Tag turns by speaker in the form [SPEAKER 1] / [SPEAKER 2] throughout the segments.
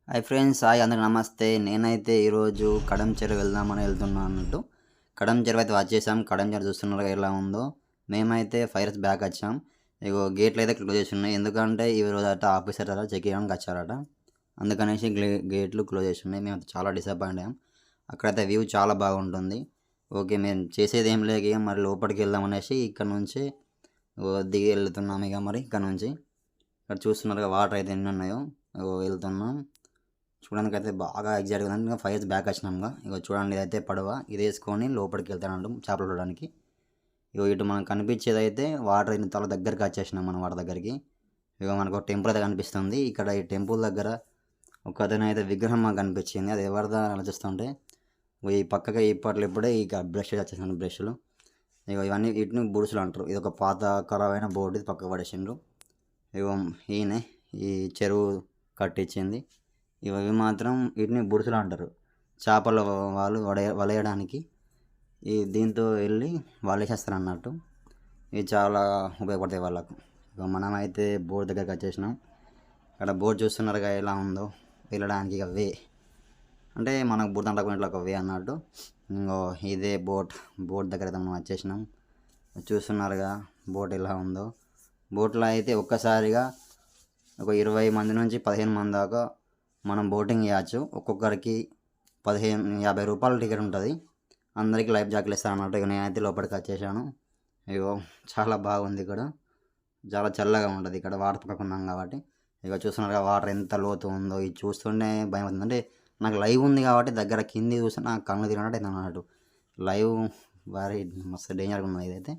[SPEAKER 1] Hi friends, hi అందరికి నమస్తే. నేనైతే ఈరోజు కడెం చెరువు వెళ్దామని వెళ్తున్నాను అన్నట్టు. కడెం చెరువు అయితే వచ్చేసాం. కడెం చెరువు చూస్తున్నారు ఎలా ఉందో. మేమైతే 5 ఇయర్స్ బ్యాక్ వచ్చాం. ఇగో గేట్లు అయితే క్లోజ్ చేసి ఉన్నాయి. ఎందుకంటే ఈరోజు అట ఆఫీసర్ అట చెక్ చేయడానికి వచ్చారట. అందుకనేసి గేట్లు క్లోజ్ చేసి ఉన్నాయి. మేము చాలా డిసప్పాయింట్ అయ్యాం. అక్కడైతే వ్యూ చాలా బాగుంటుంది. ఓకే, మేము చేసేది ఏం లేక మరి లోపలికి వెళ్దాం అనేసి ఇక్కడ నుంచి దిగి వెళ్తున్నాం. ఇక మరి ఇక్కడ నుంచి ఇక్కడ చూస్తున్నారు వాటర్ అయితే ఎన్ని ఉన్నాయో వెళ్తున్నాం. చూడడానికి అయితే బాగా ఎగ్జైట్గా ఉంది. 5 ఇయర్స్ బ్యాక్ వచ్చినాముగా. ఇగో చూడండి, ఇదైతే పడవ. ఇది వేసుకొని లోపలికి వెళ్తానంటాం చేపలు చూడడానికి. ఇగో ఇటు మనకు కనిపించేది అయితే వాటర్ తల దగ్గరికి వచ్చేసినాం మనం వాటర్ దగ్గరికి. ఇగో మనకు టెంపుల్ అయితే కనిపిస్తుంది. ఇక్కడ ఈ టెంపుల్ దగ్గర ఒక అతను అయితే విగ్రహం మాకు కనిపించింది. అది ఎవరిదా ఆలోచిస్తుంటే ఈ పక్కగా ఇప్పుడే ఇక బ్రష్ వచ్చేసాను బ్రష్లు. ఇగో ఇవన్నీ వీటిని బుడుసులు అంటారు. ఇది ఒక పాత ఖరాబ్ అయిన బోర్డు, ఇది పక్కకు పడేసిండ్రు. ఇగో ఈయనే ఈ చెరువు కట్టించింది. ఇవి మాత్రం వీటిని బుడుసులు అంటారు. చేపల వాళ్ళు వలయడానికి దీంతో వెళ్ళి వలేసేస్తారు అన్నట్టు. ఇవి చాలా ఉపయోగపడతాయి వాళ్ళకు. ఇక మనమైతే బోట్ దగ్గరికి వచ్చేసినాం. అక్కడ బోట్ చూస్తున్నారుగా ఎలా ఉందో. వెళ్ళడానికి ఇక వే అంటే మనకు బోట్ అంటకు ఇట్లా ఒక వే అన్నట్టు. ఇంకో ఇదే బోట్ దగ్గర అయితే మనం వచ్చేసినాం. చూస్తున్నారుగా బోట్ ఎలా ఉందో. బోట్లో అయితే ఒక్కసారిగా ఒక 20 మంది నుంచి 15 మంది దాకా మనం బోటింగ్ చేయవచ్చు. ఒక్కొక్కరికి 50 రూపాయల టికెట్ ఉంటుంది. అందరికీ లైఫ్ జాకెట్లు ఇస్తాను అన్నట్టు. ఇక నేనైతే లోపలికి వచ్చేసాను. ఇగో చాలా బాగుంది. ఇక్కడ చాలా చల్లగా ఉంటుంది. ఇక్కడ వాటర్ పక్కకు ఉన్నాం కాబట్టి. ఇక చూస్తున్నారు వాటర్ ఎంత లోతు ఉందో. ఇది చూస్తుంటే భయం అవుతుంది. అంటే నాకు లైవ్ ఉంది కాబట్టి దగ్గర కింది చూస్తే నాకు కళ్ళు తిరిగినట్టు అయితే అన్నట్టు. లైవ్ భారీ మస్తు డేంజర్గా ఉన్నది. ఇదైతే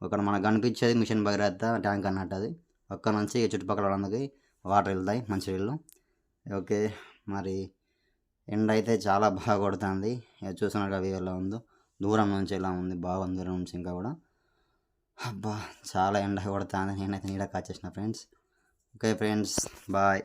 [SPEAKER 1] ఇక్కడ మనకు కనిపించేది మిషన్ భగీరథ ట్యాంక్ అన్నట్టు. అది అక్కడ నుంచి చుట్టుపక్కల వాళ్ళకి వాటర్ వెళ్తాయి, మంచి నీళ్ళు. ఓకే, మరి ఎండ అయితే చాలా బాగా కొడుతుంది. చూస్తున్నారు అవి ఎలా ఉందో. దూరం నుంచి ఎలా ఉంది, బాగుంది దూరం నుంచి. ఇంకా కూడా అబ్బా చాలా ఎండ కొడుతుంది. నేనైతే నీడకి వచ్చేసిన ఫ్రెండ్స్. Okay friends, bye.